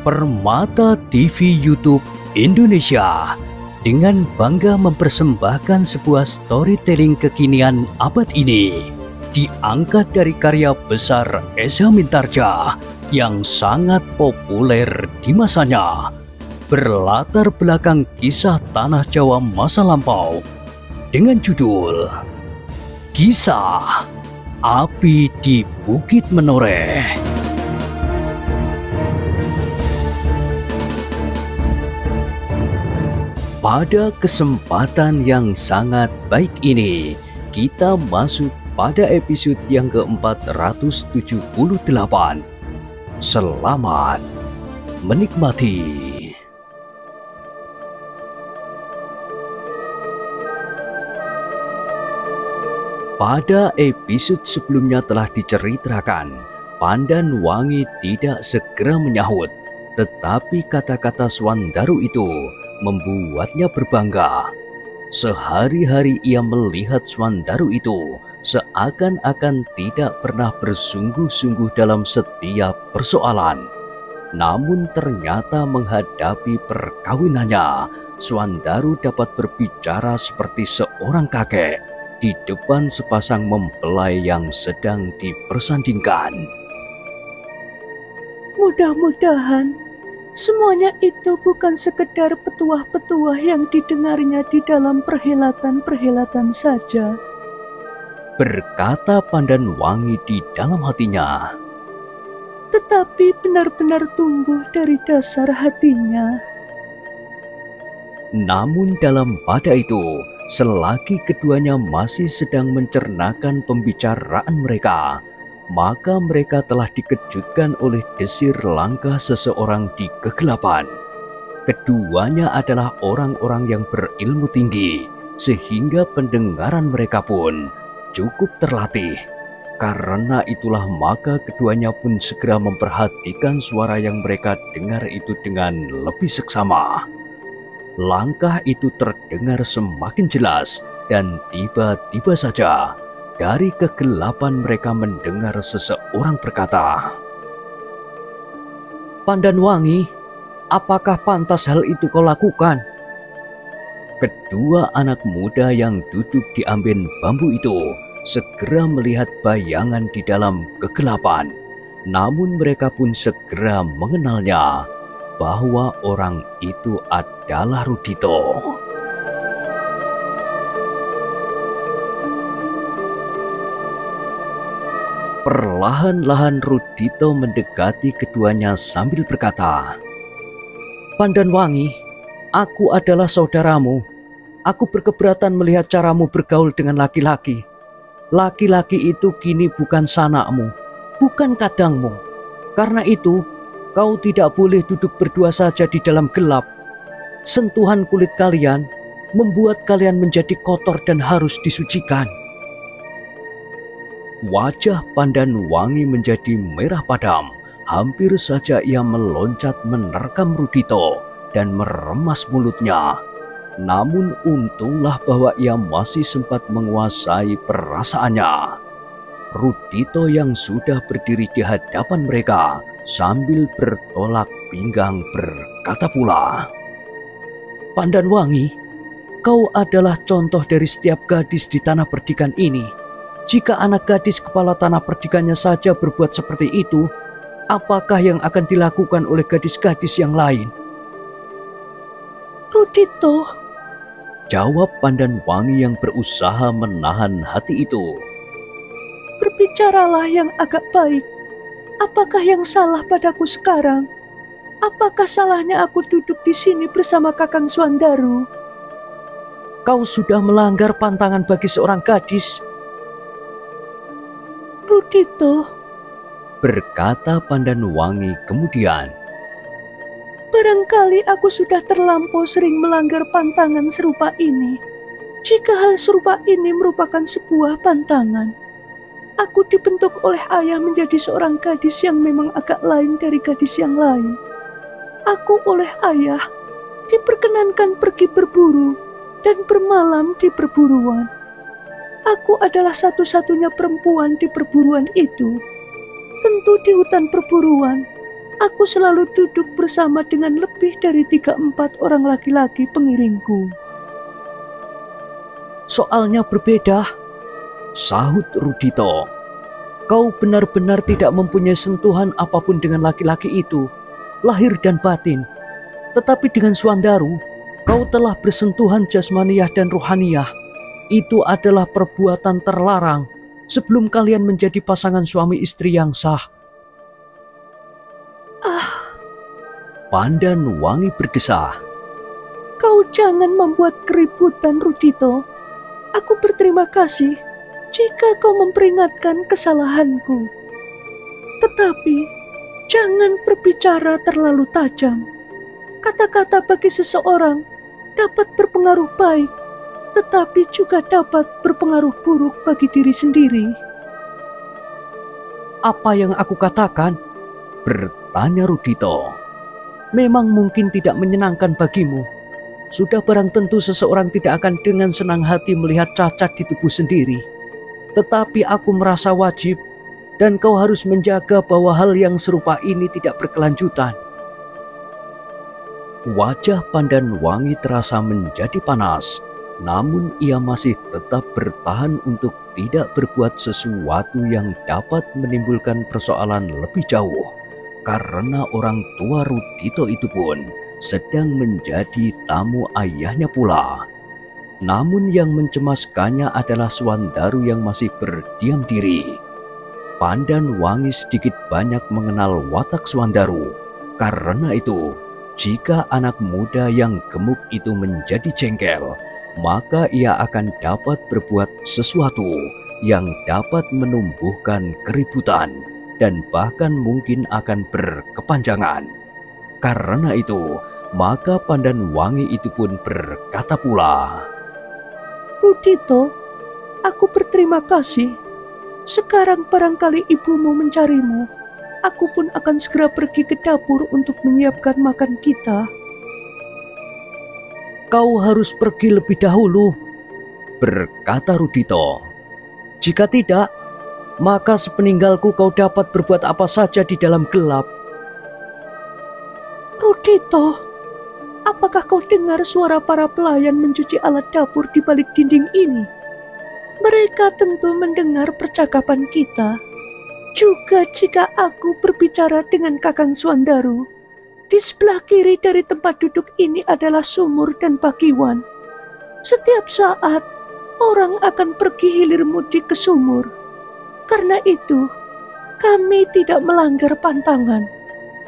Permata TV YouTube Indonesia dengan bangga mempersembahkan sebuah storytelling kekinian abad ini, diangkat dari karya besar Esa Mintarja yang sangat populer di masanya, berlatar belakang kisah tanah Jawa masa lampau dengan judul Kisah Api di Bukit Menoreh. Pada kesempatan yang sangat baik ini, kita masuk pada episode yang ke-478. Selamat menikmati. Pada episode sebelumnya telah diceritakan, Pandan Wangi tidak segera menyahut, tetapi kata-kata Swandaru itu membuatnya berbangga. Sehari-hari ia melihat Swandaru itu seakan-akan tidak pernah bersungguh-sungguh dalam setiap persoalan. Namun ternyata menghadapi perkawinannya, Swandaru dapat berbicara seperti seorang kakek di depan sepasang mempelai yang sedang dipersandingkan. Mudah-mudahan semuanya itu bukan sekedar petuah-petuah yang didengarnya di dalam perhelatan-perhelatan saja, berkata Pandan Wangi di dalam hatinya, tetapi benar-benar tumbuh dari dasar hatinya. Namun dalam pada itu, selagi keduanya masih sedang mencernakan pembicaraan mereka, maka mereka telah dikejutkan oleh desir langkah seseorang di kegelapan. Keduanya adalah orang-orang yang berilmu tinggi, sehingga pendengaran mereka pun cukup terlatih. Karena itulah maka keduanya pun segera memperhatikan suara yang mereka dengar itu dengan lebih seksama. Langkah itu terdengar semakin jelas dan tiba-tiba saja dari kegelapan mereka mendengar seseorang berkata, "Pandan Wangi, apakah pantas hal itu kau lakukan?" Kedua anak muda yang duduk di amben bambu itu segera melihat bayangan di dalam kegelapan. Namun mereka pun segera mengenalnya bahwa orang itu adalah Rudito. Perlahan-lahan Rudito mendekati keduanya sambil berkata, "Pandan Wangi, aku adalah saudaramu. Aku berkeberatan melihat caramu bergaul dengan laki-laki. Laki-laki itu kini bukan sanakmu, bukan kadangmu. Karena itu, kau tidak boleh duduk berdua saja di dalam gelap. Sentuhan kulit kalian membuat kalian menjadi kotor dan harus disucikan." Wajah Pandan Wangi menjadi merah padam. Hampir saja ia meloncat menerkam Rudito dan meremas mulutnya. Namun untunglah bahwa ia masih sempat menguasai perasaannya. Rudito yang sudah berdiri di hadapan mereka sambil bertolak pinggang berkata pula, "Pandan Wangi, kau adalah contoh dari setiap gadis di tanah perdikan ini. Jika anak gadis kepala tanah perdikannya saja berbuat seperti itu, apakah yang akan dilakukan oleh gadis-gadis yang lain?" "Rudito," jawab Pandan Wangi yang berusaha menahan hati itu, "berbicaralah yang agak baik. Apakah yang salah padaku sekarang? Apakah salahnya aku duduk di sini bersama Kakang Swandaru?" "Kau sudah melanggar pantangan bagi seorang gadis," "Rudito," berkata Pandan Wangi kemudian, "barangkali aku sudah terlampau sering melanggar pantangan serupa ini. Jika hal serupa ini merupakan sebuah pantangan, aku dibentuk oleh ayah menjadi seorang gadis yang memang agak lain dari gadis yang lain. Aku oleh ayah diperkenankan pergi berburu dan bermalam di perburuan. Aku adalah satu-satunya perempuan di perburuan itu. Tentu di hutan perburuan Aku selalu duduk bersama dengan lebih dari 3-4 orang laki-laki pengiringku. Soalnya berbeda, sahut Rudito. Kau benar-benar tidak mempunyai sentuhan apapun dengan laki-laki itu, lahir dan batin. Tetapi dengan Swandaru, kau telah bersentuhan jasmaniah dan rohaniyah. Itu adalah perbuatan terlarang sebelum kalian menjadi pasangan suami istri yang sah. Pandan Wangi berdesah. Kau jangan membuat keributan, Rudito. Aku berterima kasih jika kau memperingatkan kesalahanku. Tetapi, jangan berbicara terlalu tajam. Kata-kata bagi seseorang dapat berpengaruh baik, tetapi juga dapat berpengaruh buruk bagi diri sendiri. Apa yang aku katakan? Bertanya Rudito. Memang mungkin tidak menyenangkan bagimu. Sudah barang tentu seseorang tidak akan dengan senang hati melihat cacat di tubuh sendiri. Tetapi aku merasa wajib dan kau harus menjaga bahwa hal yang serupa ini tidak berkelanjutan. Wajah Pandan Wangi terasa menjadi panas, namun ia masih tetap bertahan untuk tidak berbuat sesuatu yang dapat menimbulkan persoalan lebih jauh. Karena orang tua Rudito itu pun sedang menjadi tamu ayahnya pula. Namun yang mencemaskannya adalah Swandaru yang masih berdiam diri. Pandan Wangi sedikit banyak mengenal watak Swandaru. Karena itu, jika anak muda yang gemuk itu menjadi jengkel, maka ia akan dapat berbuat sesuatu yang dapat menumbuhkan keributan dan bahkan mungkin akan berkepanjangan. Karena itu, maka Pandan Wangi itu pun berkata pula, Rudito, aku berterima kasih. Sekarang barangkali ibumu mencarimu. Aku pun akan segera pergi ke dapur untuk menyiapkan makan kita. Kau harus pergi lebih dahulu, berkata Rudito. Jika tidak, maka sepeninggalku kau dapat berbuat apa saja di dalam gelap. Rudito, apakah kau dengar suara para pelayan mencuci alat dapur di balik dinding ini? Mereka tentu mendengar percakapan kita. Juga jika aku berbicara dengan Kakang Swandaru, di sebelah kiri dari tempat duduk ini adalah sumur dan pakiwan. Setiap saat, orang akan pergi hilir mudik ke sumur. Karena itu, kami tidak melanggar pantangan,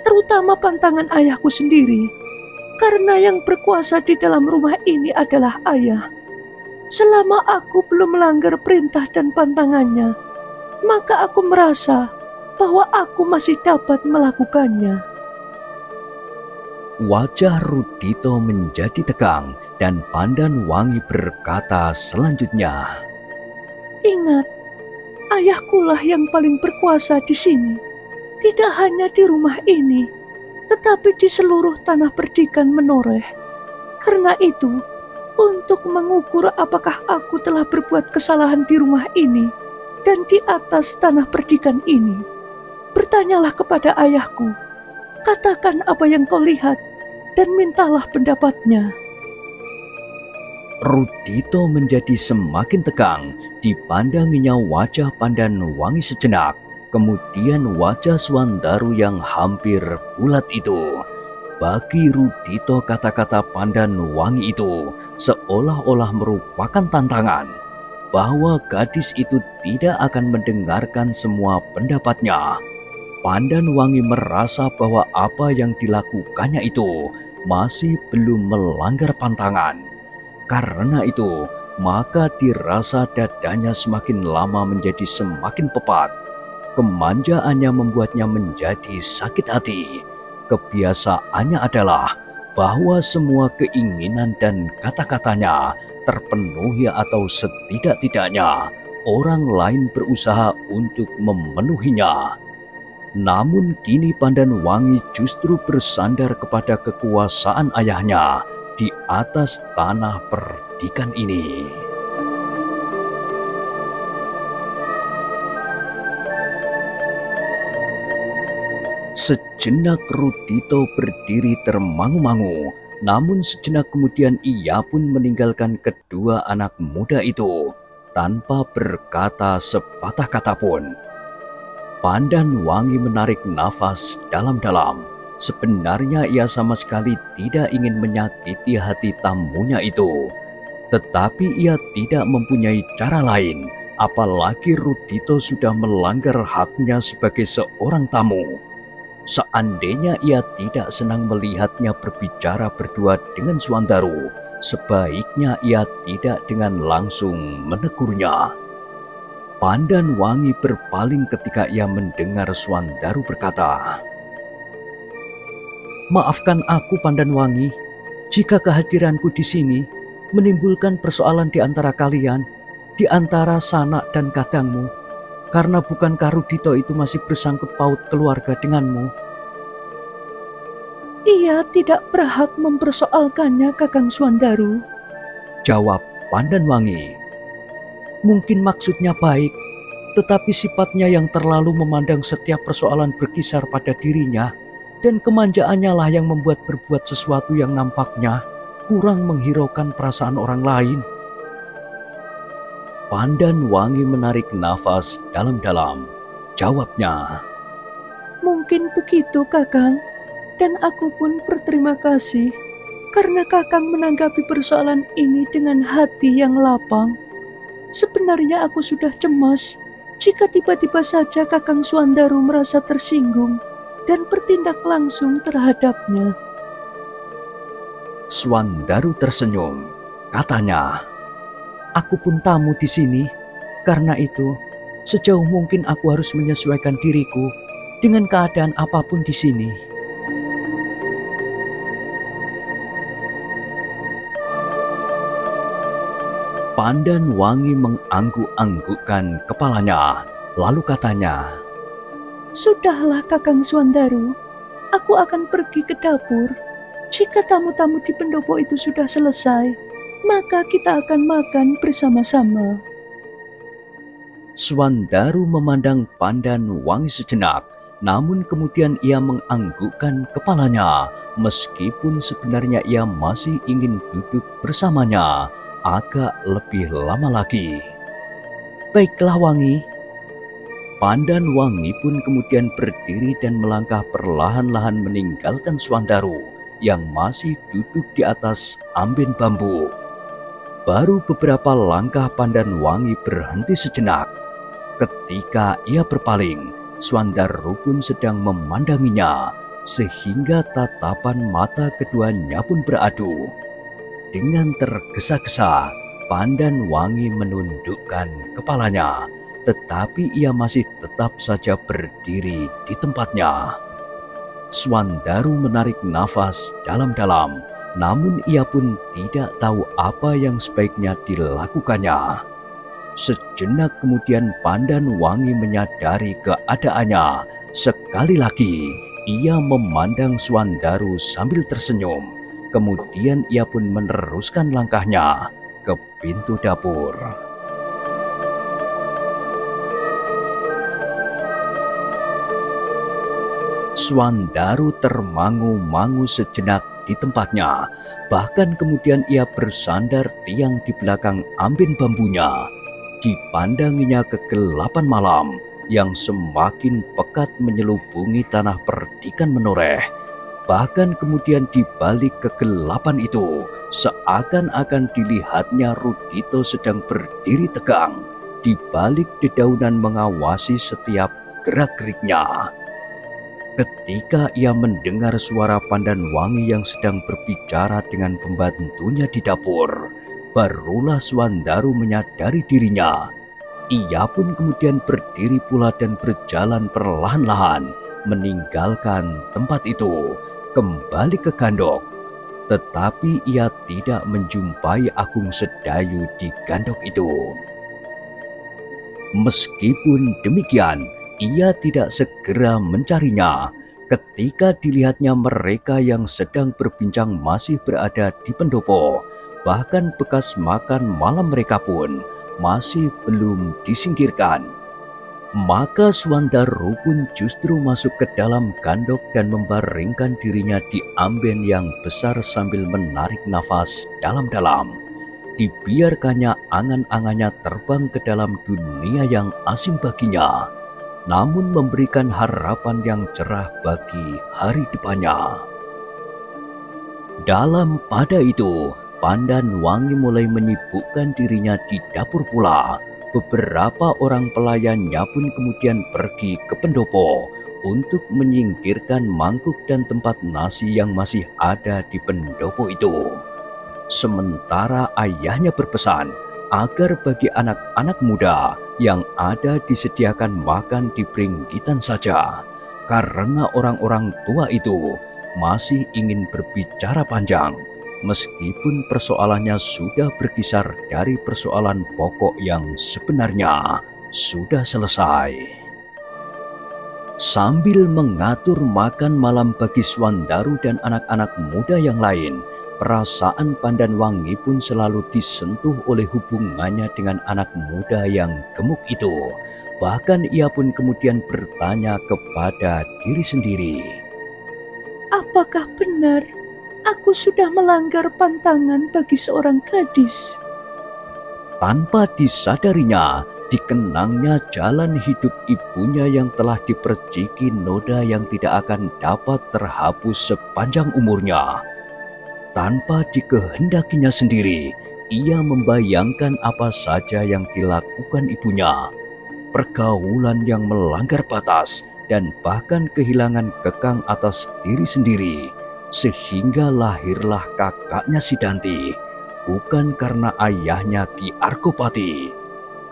terutama pantangan ayahku sendiri. Karena yang berkuasa di dalam rumah ini adalah ayah. Selama aku belum melanggar perintah dan pantangannya, maka aku merasa bahwa aku masih dapat melakukannya. Wajah Rudito menjadi tegang dan Pandan Wangi berkata selanjutnya, Ingat, ayahkulah yang paling berkuasa di sini. Tidak hanya di rumah ini, tetapi di seluruh tanah perdikan Menoreh. Karena itu, untuk mengukur apakah aku telah berbuat kesalahan di rumah ini dan di atas tanah perdikan ini, bertanyalah kepada ayahku. Katakan apa yang kau lihat dan mintalah pendapatnya. Rudito menjadi semakin tegang. Dipandanginya wajah Pandan Wangi sejenak, kemudian wajah Swandaru yang hampir bulat itu. Bagi Rudito, kata-kata Pandan Wangi itu seolah-olah merupakan tantangan bahwa gadis itu tidak akan mendengarkan semua pendapatnya. Pandan Wangi merasa bahwa apa yang dilakukannya itu masih belum melanggar pantangan. Karena itu, maka dirasa dadanya semakin lama menjadi semakin pepat. Kemanjaannya membuatnya menjadi sakit hati. Kebiasaannya adalah bahwa semua keinginan dan kata-katanya terpenuhi atau setidak-tidaknya orang lain berusaha untuk memenuhinya. Namun kini Pandan Wangi justru bersandar kepada kekuasaan ayahnya di atas tanah perdikan ini. Sejenak Rudito berdiri termangu-mangu, namun sejenak kemudian ia pun meninggalkan kedua anak muda itu tanpa berkata sepatah kata pun. Pandan Wangi menarik nafas dalam-dalam. Sebenarnya ia sama sekali tidak ingin menyakiti hati tamunya itu. Tetapi ia tidak mempunyai cara lain, apalagi Rudito sudah melanggar haknya sebagai seorang tamu. Seandainya ia tidak senang melihatnya berbicara berdua dengan Swandaru, sebaiknya ia tidak dengan langsung menegurnya. Pandan Wangi berpaling ketika ia mendengar Swandaru berkata, "Maafkan aku, Pandan Wangi, jika kehadiranku di sini menimbulkan persoalan di antara kalian, di antara Sanak dan Kadangmu, karena bukankah Rudito itu masih bersangkut paut keluarga denganmu?" Ia tidak berhak mempersoalkannya, Kakang Swandaru, jawab Pandan Wangi. Mungkin maksudnya baik, tetapi sifatnya yang terlalu memandang setiap persoalan berkisar pada dirinya, dan kemanjaannya lah yang membuat berbuat sesuatu yang nampaknya kurang menghiraukan perasaan orang lain. Pandan Wangi menarik nafas dalam-dalam. Jawabnya, "Mungkin begitu, Kakang, dan aku pun berterima kasih karena Kakang menanggapi persoalan ini dengan hati yang lapang. Sebenarnya aku sudah cemas jika tiba-tiba saja Kakang Swandaru merasa tersinggung dan bertindak langsung terhadapnya." Swandaru tersenyum. Katanya, "Aku pun tamu di sini. Karena itu, sejauh mungkin aku harus menyesuaikan diriku dengan keadaan apapun di sini." Pandan Wangi mengangguk-anggukkan kepalanya, lalu katanya, "Sudahlah, Kakang Swandaru, aku akan pergi ke dapur. Jika tamu-tamu di pendopo itu sudah selesai, maka kita akan makan bersama-sama." Swandaru memandang Pandan Wangi sejenak, namun kemudian ia menganggukkan kepalanya, meskipun sebenarnya ia masih ingin duduk bersamanya agak lebih lama lagi. "Baiklah, Wangi." Pandan Wangi pun kemudian berdiri dan melangkah perlahan-lahan meninggalkan Swandaru yang masih duduk di atas amben bambu. Baru beberapa langkah Pandan Wangi berhenti sejenak. Ketika ia berpaling, Swandaru pun sedang memandanginya, sehingga tatapan mata keduanya pun beradu. Dengan tergesa-gesa, Pandan Wangi menundukkan kepalanya, tetapi ia masih tetap saja berdiri di tempatnya. Swandaru menarik nafas dalam-dalam, namun ia pun tidak tahu apa yang sebaiknya dilakukannya. Sejenak kemudian Pandan Wangi menyadari keadaannya. Sekali lagi, ia memandang Swandaru sambil tersenyum. Kemudian ia pun meneruskan langkahnya ke pintu dapur. Swandaru termangu-mangu sejenak di tempatnya. Bahkan kemudian ia bersandar tiang di belakang amben bambunya. Dipandanginya kegelapan malam yang semakin pekat menyelubungi tanah perdikan menoreh. Bahkan kemudian di balik kegelapan itu, seakan-akan dilihatnya Rudito sedang berdiri tegang, di balik dedaunan mengawasi setiap gerak-geriknya. Ketika ia mendengar suara Pandan Wangi yang sedang berbicara dengan pembantunya di dapur, barulah Swandaru menyadari dirinya. Ia pun kemudian berdiri pula dan berjalan perlahan-lahan, meninggalkan tempat itu, kembali ke Gandok. Tetapi ia tidak menjumpai Agung Sedayu di Gandok itu. Meskipun demikian, ia tidak segera mencarinya. Ketika dilihatnya mereka yang sedang berbincang masih berada di pendopo, bahkan bekas makan malam mereka pun masih belum disingkirkan. Maka Swandaru pun justru masuk ke dalam gandok dan membaringkan dirinya di amben yang besar sambil menarik nafas dalam-dalam. Dibiarkannya angan-angannya terbang ke dalam dunia yang asing baginya, namun memberikan harapan yang cerah bagi hari depannya. Dalam pada itu, Pandanwangi mulai menyibukkan dirinya di dapur pula. Beberapa orang pelayannya pun kemudian pergi ke pendopo untuk menyingkirkan mangkuk dan tempat nasi yang masih ada di pendopo itu. Sementara ayahnya berpesan agar bagi anak-anak muda yang ada disediakan makan di Pringgitan saja, karena orang-orang tua itu masih ingin berbicara panjang. Meskipun persoalannya sudah berkisar dari persoalan pokok yang sebenarnya sudah selesai. Sambil mengatur makan malam bagi Swandaru dan anak-anak muda yang lain, perasaan Pandanwangi pun selalu disentuh oleh hubungannya dengan anak muda yang gemuk itu. Bahkan ia pun kemudian bertanya kepada diri sendiri, apakah benar aku sudah melanggar pantangan bagi seorang gadis? Tanpa disadarinya, dikenangnya jalan hidup ibunya yang telah diperciki noda yang tidak akan dapat terhapus sepanjang umurnya. Tanpa dikehendakinya sendiri, ia membayangkan apa saja yang dilakukan ibunya. Pergaulan yang melanggar batas dan bahkan kehilangan kekang atas diri sendiri. Sehingga lahirlah kakaknya Sidanti, bukan karena ayahnya Ki Argopati.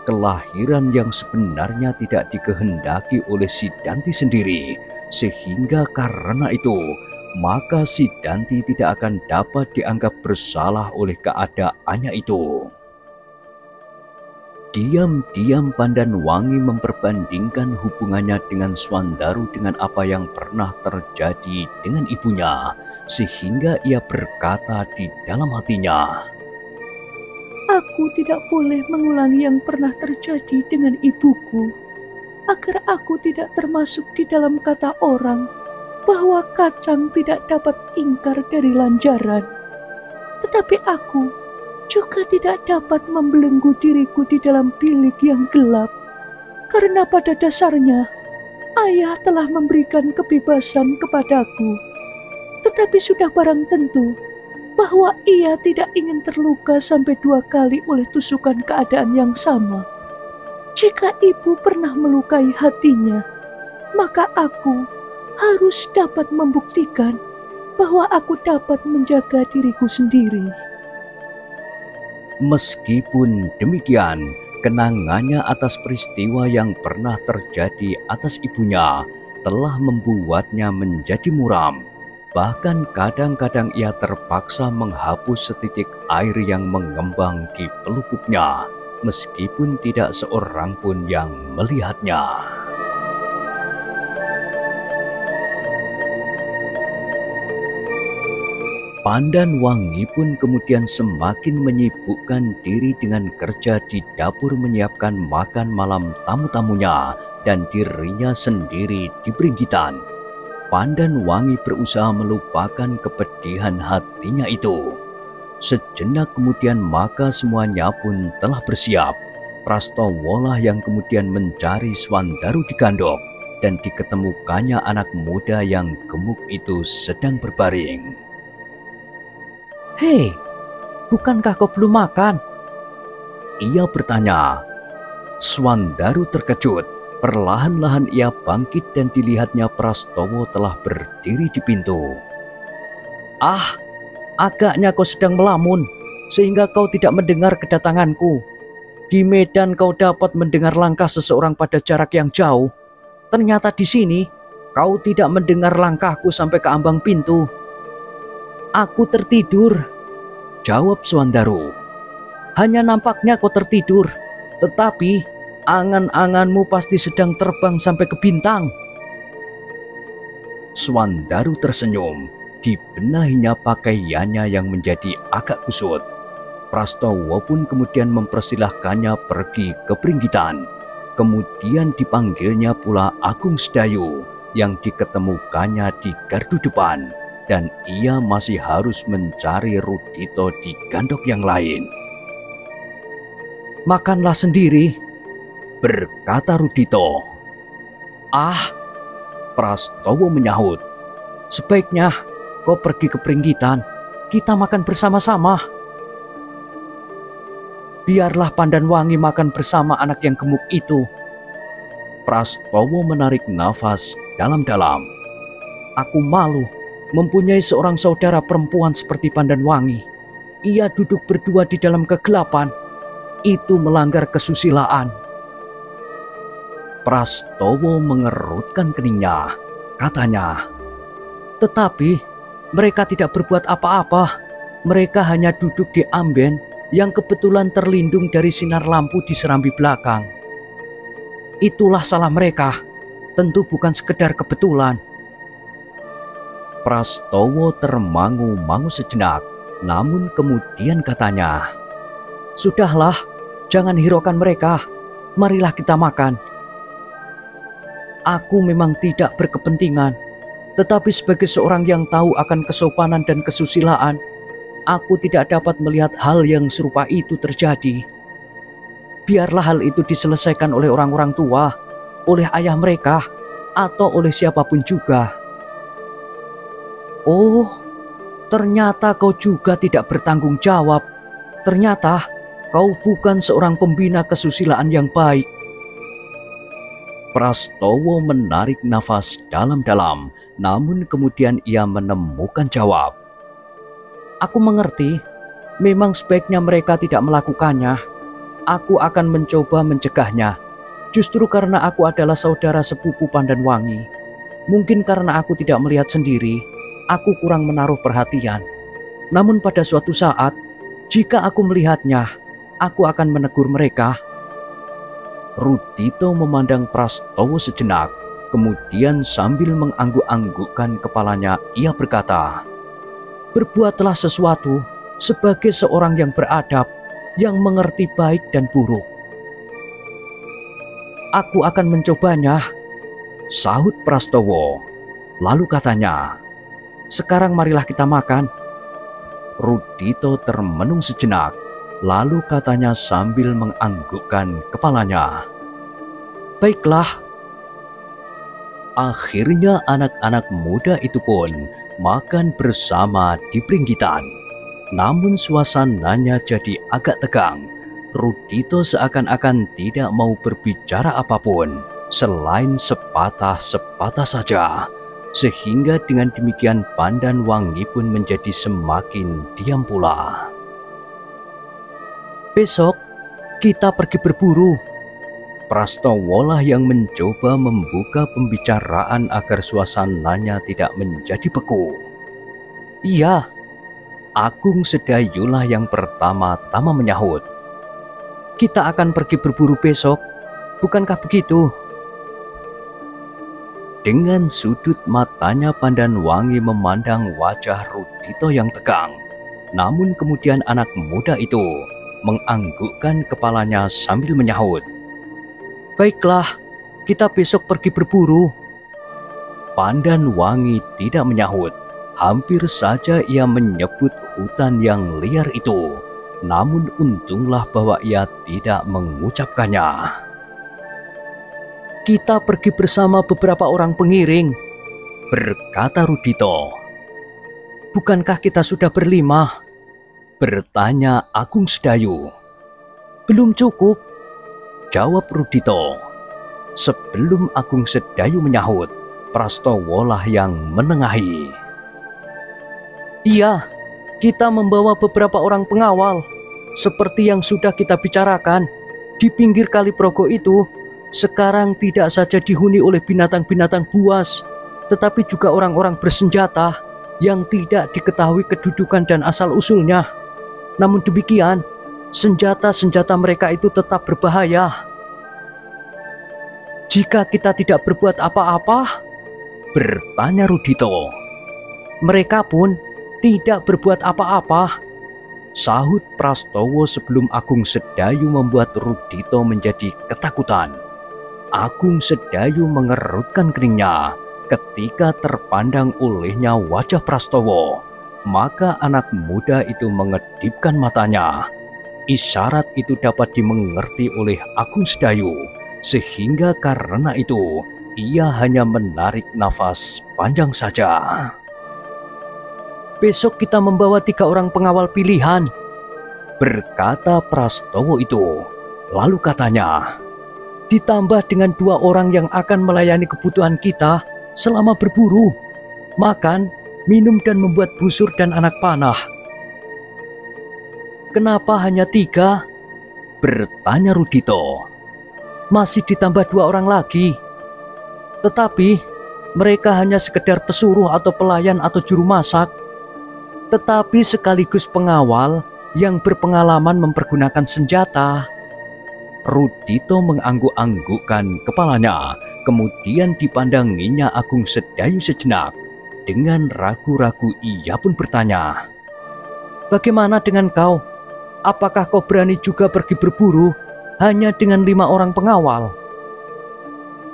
Kelahiran yang sebenarnya tidak dikehendaki oleh Sidanti sendiri, sehingga karena itu, maka Sidanti tidak akan dapat dianggap bersalah oleh keadaannya itu. Diam-diam Pandanwangi memperbandingkan hubungannya dengan Swandaru dengan apa yang pernah terjadi dengan ibunya, sehingga ia berkata di dalam hatinya, aku tidak boleh mengulangi yang pernah terjadi dengan ibuku, agar aku tidak termasuk di dalam kata orang bahwa kacang tidak dapat ingkar dari lanjaran. Tetapi aku juga tidak dapat membelenggu diriku di dalam bilik yang gelap, karena pada dasarnya ayah telah memberikan kebebasan kepadaku. Tetapi sudah barang tentu bahwa ia tidak ingin terluka sampai 2 kali oleh tusukan keadaan yang sama. Jika ibu pernah melukai hatinya, maka aku harus dapat membuktikan bahwa aku dapat menjaga diriku sendiri. Meskipun demikian, kenangannya atas peristiwa yang pernah terjadi atas ibunya telah membuatnya menjadi muram. Bahkan kadang-kadang ia terpaksa menghapus setitik air yang mengembang di pelupuknya, meskipun tidak seorang pun yang melihatnya. Pandanwangi pun kemudian semakin menyibukkan diri dengan kerja di dapur menyiapkan makan malam tamu-tamunya dan dirinya sendiri di Pringgitan. Pandanwangi berusaha melupakan kepedihan hatinya itu. Sejenak kemudian maka semuanya pun telah bersiap. Prastowolah yang kemudian mencari Swandaru di gandok dan diketemukannya anak muda yang gemuk itu sedang berbaring. Hei, bukankah kau belum makan? Ia bertanya. Swandaru terkejut. Perlahan-lahan ia bangkit dan dilihatnya Prastowo telah berdiri di pintu. Ah, agaknya kau sedang melamun, sehingga kau tidak mendengar kedatanganku. Di medan kau dapat mendengar langkah seseorang pada jarak yang jauh. Ternyata di sini, kau tidak mendengar langkahku sampai ke ambang pintu. Aku tertidur, jawab Swandaru. Hanya nampaknya kau tertidur, tetapi angan-anganmu pasti sedang terbang sampai ke bintang. Swandaru tersenyum. Dibenahinya pakaiannya yang menjadi agak kusut. Prastowo pun kemudian mempersilahkannya pergi ke Pringgitan. Kemudian dipanggilnya pula Agung Sedayu yang diketemukannya di gardu depan, dan ia masih harus mencari Rudito di gandok yang lain. "Makanlah sendiri," berkata Rudito. "Ah," Prastowo menyahut, "sebaiknya kau pergi ke Pringgitan, kita makan bersama-sama." "Biarlah Pandanwangi makan bersama anak yang gemuk itu." Prastowo menarik nafas dalam-dalam. "Aku malu mempunyai seorang saudara perempuan seperti Pandanwangi. Ia duduk berdua di dalam kegelapan. Itu melanggar kesusilaan." Prastowo mengerutkan keningnya. Katanya, "Tetapi mereka tidak berbuat apa-apa. Mereka hanya duduk di amben yang kebetulan terlindung dari sinar lampu di serambi belakang. Itulah salah mereka, tentu bukan sekedar kebetulan." Prastowo termangu-mangu sejenak, namun kemudian katanya, "Sudahlah, jangan hiraukan mereka. Marilah kita makan." "Aku memang tidak berkepentingan, tetapi sebagai seorang yang tahu akan kesopanan dan kesusilaan, aku tidak dapat melihat hal yang serupa itu terjadi. Biarlah hal itu diselesaikan oleh orang-orang tua, oleh ayah mereka, atau oleh siapapun juga." "Oh, ternyata kau juga tidak bertanggung jawab. Ternyata kau bukan seorang pembina kesusilaan yang baik." Prastowo menarik nafas dalam-dalam, namun kemudian ia menemukan jawab. "Aku mengerti, memang sebaiknya mereka tidak melakukannya. Aku akan mencoba mencegahnya. Justru karena aku adalah saudara sepupu Pandanwangi. Mungkin karena aku tidak melihat sendiri, aku kurang menaruh perhatian. Namun pada suatu saat, jika aku melihatnya, aku akan menegur mereka." Rudito memandang Prastowo sejenak, kemudian sambil mengangguk-anggukkan kepalanya, ia berkata, "Berbuatlah sesuatu sebagai seorang yang beradab, yang mengerti baik dan buruk." "Aku akan mencobanya," sahut Prastowo. Lalu katanya, "Sekarang marilah kita makan." Rudito termenung sejenak, lalu katanya sambil menganggukkan kepalanya, "Baiklah." Akhirnya anak-anak muda itu pun makan bersama di Pringgitan. Namun suasananya jadi agak tegang. Rudito seakan-akan tidak mau berbicara apapun selain sepatah-sepatah saja. Sehingga dengan demikian Pandanwangi pun menjadi semakin diam pula. "Besok kita pergi berburu." Prastowo lah yang mencoba membuka pembicaraan agar suasananya tidak menjadi beku. "Iya." Agung Sedayulah yang pertama-tama menyahut, "Kita akan pergi berburu besok, bukankah begitu?" Dengan sudut matanya Pandanwangi memandang wajah Rudito yang tegang. Namun kemudian anak muda itu menganggukkan kepalanya sambil menyahut, "Baiklah, kita besok pergi berburu." Pandanwangi tidak menyahut. Hampir saja ia menyebut hutan yang liar itu. Namun untunglah bahwa ia tidak mengucapkannya. "Kita pergi bersama beberapa orang pengiring," berkata Rudito. "Bukankah kita sudah berlima?" bertanya Agung Sedayu. "Belum cukup," jawab Rudito. Sebelum Agung Sedayu menyahut, Prastowo lah yang menengahi. "Iya, kita membawa beberapa orang pengawal. Seperti yang sudah kita bicarakan, di pinggir Kali Progo itu sekarang tidak saja dihuni oleh binatang-binatang buas, tetapi juga orang-orang bersenjata yang tidak diketahui kedudukan dan asal-usulnya. Namun demikian, senjata-senjata mereka itu tetap berbahaya." "Jika kita tidak berbuat apa-apa?" bertanya Rudito. "Mereka pun tidak berbuat apa-apa," sahut Prastowo sebelum Agung Sedayu membuat Rudito menjadi ketakutan. Agung Sedayu mengerutkan keningnya ketika terpandang olehnya wajah Prastowo. Maka anak muda itu mengedipkan matanya. Isyarat itu dapat dimengerti oleh Agung Sedayu, sehingga karena itu ia hanya menarik nafas panjang saja. "Besok kita membawa 3 orang pengawal pilihan," berkata Prastowo itu. Lalu katanya, "ditambah dengan 2 orang yang akan melayani kebutuhan kita selama berburu, makan, minum dan membuat busur dan anak panah." "Kenapa hanya 3?" bertanya Rudito. "Masih ditambah 2 orang lagi. Tetapi mereka hanya sekedar pesuruh atau pelayan atau juru masak, tetapi sekaligus pengawal yang berpengalaman mempergunakan senjata." Rudito mengangguk-anggukkan kepalanya, kemudian dipandanginya Agung Sedayu sejenak. Dengan ragu-ragu ia pun bertanya, "Bagaimana dengan kau? Apakah kau berani juga pergi berburu hanya dengan 5 orang pengawal?"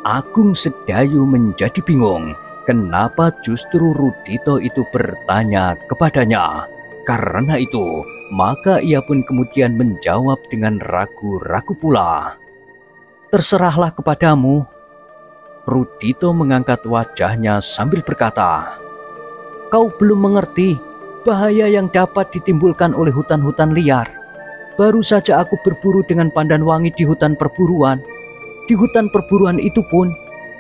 Agung Sedayu menjadi bingung kenapa justru Rudito itu bertanya kepadanya. Karena itu, maka ia pun kemudian menjawab dengan ragu-ragu pula, "Terserahlah kepadamu." Rudito mengangkat wajahnya sambil berkata, "Kau belum mengerti bahaya yang dapat ditimbulkan oleh hutan-hutan liar. Baru saja aku berburu dengan pandan wangi di hutan perburuan. Di hutan perburuan itu pun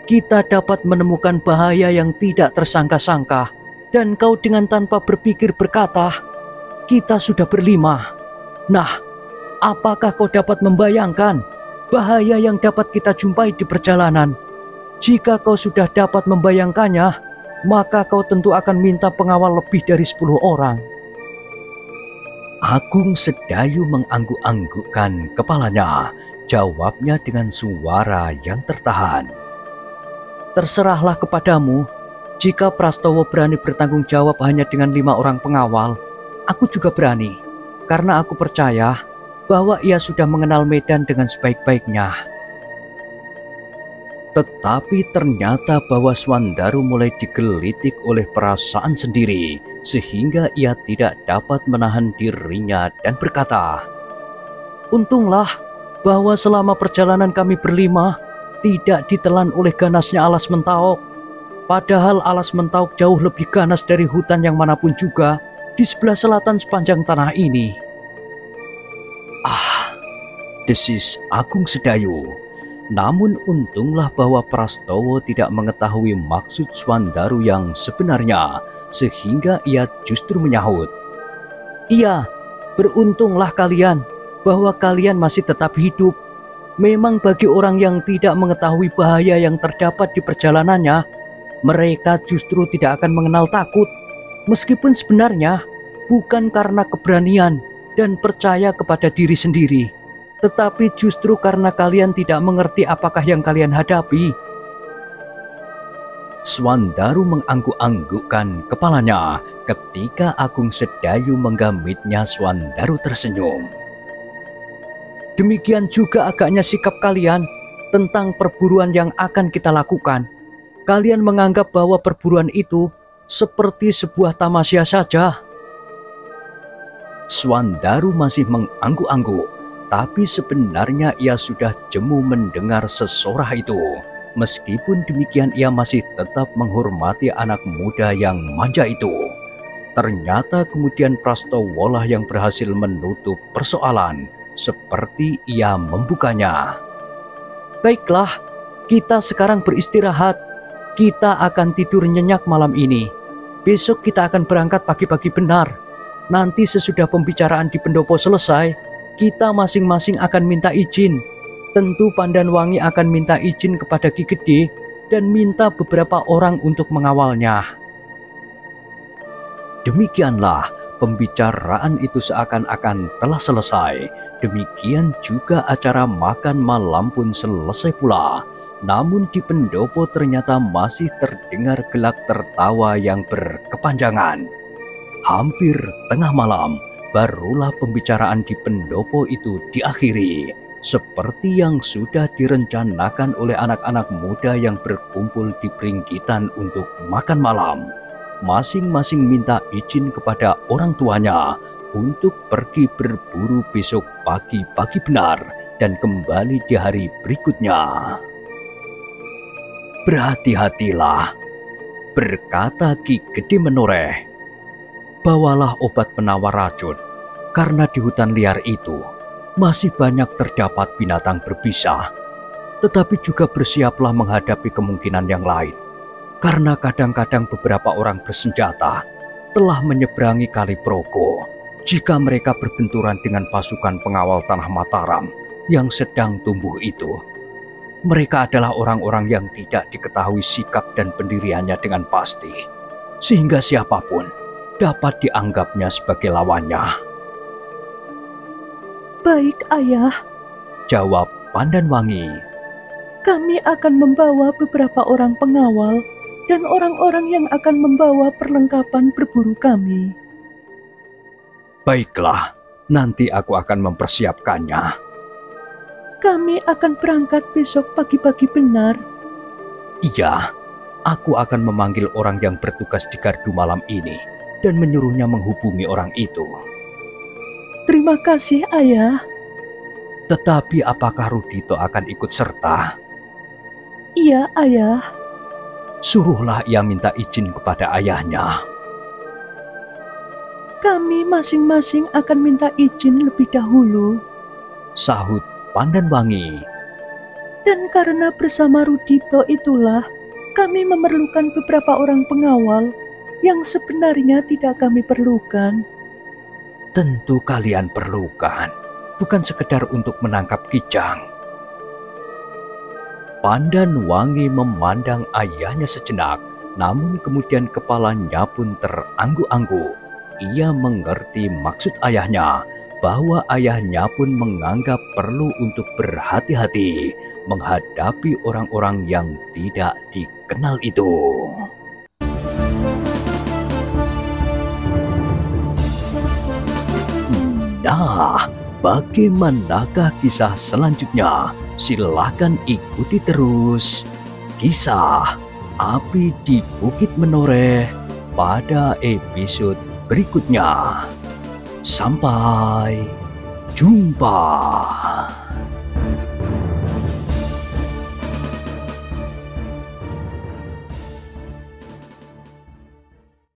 kita dapat menemukan bahaya yang tidak tersangka-sangka. Dan kau dengan tanpa berpikir berkata, 'Kita sudah berlima.' Nah, apakah kau dapat membayangkan bahaya yang dapat kita jumpai di perjalanan? Jika kau sudah dapat membayangkannya, maka kau tentu akan minta pengawal lebih dari 10 orang." Agung Sedayu mengangguk-anggukkan kepalanya. Jawabnya dengan suara yang tertahan, "Terserahlah kepadamu. Jika Prastowo berani bertanggung jawab hanya dengan 5 orang pengawal, aku juga berani, karena aku percaya bahwa ia sudah mengenal medan dengan sebaik-baiknya." Tetapi ternyata bahwa Swandaru mulai digelitik oleh perasaan sendiri, sehingga ia tidak dapat menahan dirinya dan berkata, "Untunglah bahwa selama perjalanan kami berlima tidak ditelan oleh ganasnya alas Mentaok. Padahal alas Mentaok jauh lebih ganas dari hutan yang manapun juga di sebelah selatan sepanjang tanah ini." "Ah," desis Agung Sedayu. Namun untunglah bahwa Prastowo tidak mengetahui maksud Swandaru yang sebenarnya, sehingga ia justru menyahut, "Iya, beruntunglah kalian bahwa kalian masih tetap hidup. Memang bagi orang yang tidak mengetahui bahaya yang terdapat di perjalanannya, mereka justru tidak akan mengenal takut, meskipun sebenarnya bukan karena keberanian dan percaya kepada diri sendiri, tetapi justru karena kalian tidak mengerti apakah yang kalian hadapi." Swandaru mengangguk-anggukkan kepalanya ketika Agung Sedayu menggamitnya. Swandaru tersenyum. "Demikian juga agaknya sikap kalian tentang perburuan yang akan kita lakukan. Kalian menganggap bahwa perburuan itu seperti sebuah tamasya saja." Swandaru masih mengangguk-angguk, tapi sebenarnya ia sudah jemu mendengar sesorah itu. Meskipun demikian ia masih tetap menghormati anak muda yang manja itu. Ternyata kemudian Prastowo lah yang berhasil menutup persoalan seperti ia membukanya. "Baiklah, kita sekarang beristirahat. Kita akan tidur nyenyak malam ini. Besok kita akan berangkat pagi-pagi benar. Nanti sesudah pembicaraan di pendopo selesai, kita masing-masing akan minta izin. Tentu Pandan Wangi akan minta izin kepada Ki Gede dan minta beberapa orang untuk mengawalnya." Demikianlah pembicaraan itu seakan-akan telah selesai. Demikian juga acara makan malam pun selesai pula. Namun di pendopo ternyata masih terdengar gelak tertawa yang berkepanjangan. Hampir tengah malam, barulah pembicaraan di pendopo itu diakhiri. seperti yang sudah direncanakan oleh anak-anak muda yang berkumpul di peringgitan untuk makan malam. Masing-masing minta izin kepada orang tuanya untuk pergi berburu besok pagi-pagi benar dan kembali di hari berikutnya. "Berhati-hatilah," berkata Ki Gede Menoreh. "Bawalah obat penawar racun, karena di hutan liar itu masih banyak terdapat binatang berbisa. Tetapi juga bersiaplah menghadapi kemungkinan yang lain, karena kadang-kadang beberapa orang bersenjata telah menyeberangi Kali Progo jika mereka berbenturan dengan pasukan pengawal Tanah Mataram yang sedang tumbuh itu. Mereka adalah orang-orang yang tidak diketahui sikap dan pendiriannya dengan pasti, sehingga siapapun dapat dianggapnya sebagai lawannya." Baik, Ayah. Jawab Pandanwangi. Kami akan membawa beberapa orang pengawal dan orang-orang yang akan membawa perlengkapan berburu kami. "Baiklah, nanti aku akan mempersiapkannya." Kami akan berangkat besok pagi-pagi benar. "Iya, aku akan memanggil orang yang bertugas di gardu malam ini dan menyuruhnya menghubungi orang itu." Terima kasih, Ayah. "Tetapi apakah Rudito akan ikut serta?" Iya, Ayah. "Suruhlah ia minta izin kepada ayahnya." Kami masing-masing akan minta izin lebih dahulu. Sahut Pandanwangi. Dan karena bersama Rudito itulah kami memerlukan beberapa orang pengawal yang sebenarnya tidak kami perlukan. "Tentu kalian perlukan, bukan sekedar untuk menangkap kijang." Pandanwangi memandang ayahnya sejenak, namun kemudian kepalanya pun terangguk-angguk. Ia mengerti maksud ayahnya, bahwa ayahnya pun menganggap perlu untuk berhati-hati menghadapi orang-orang yang tidak dikenal itu. Nah, bagaimanakah kisah selanjutnya? Silahkan ikuti terus kisah Api di Bukit Menoreh pada episode berikutnya. Sampai jumpa.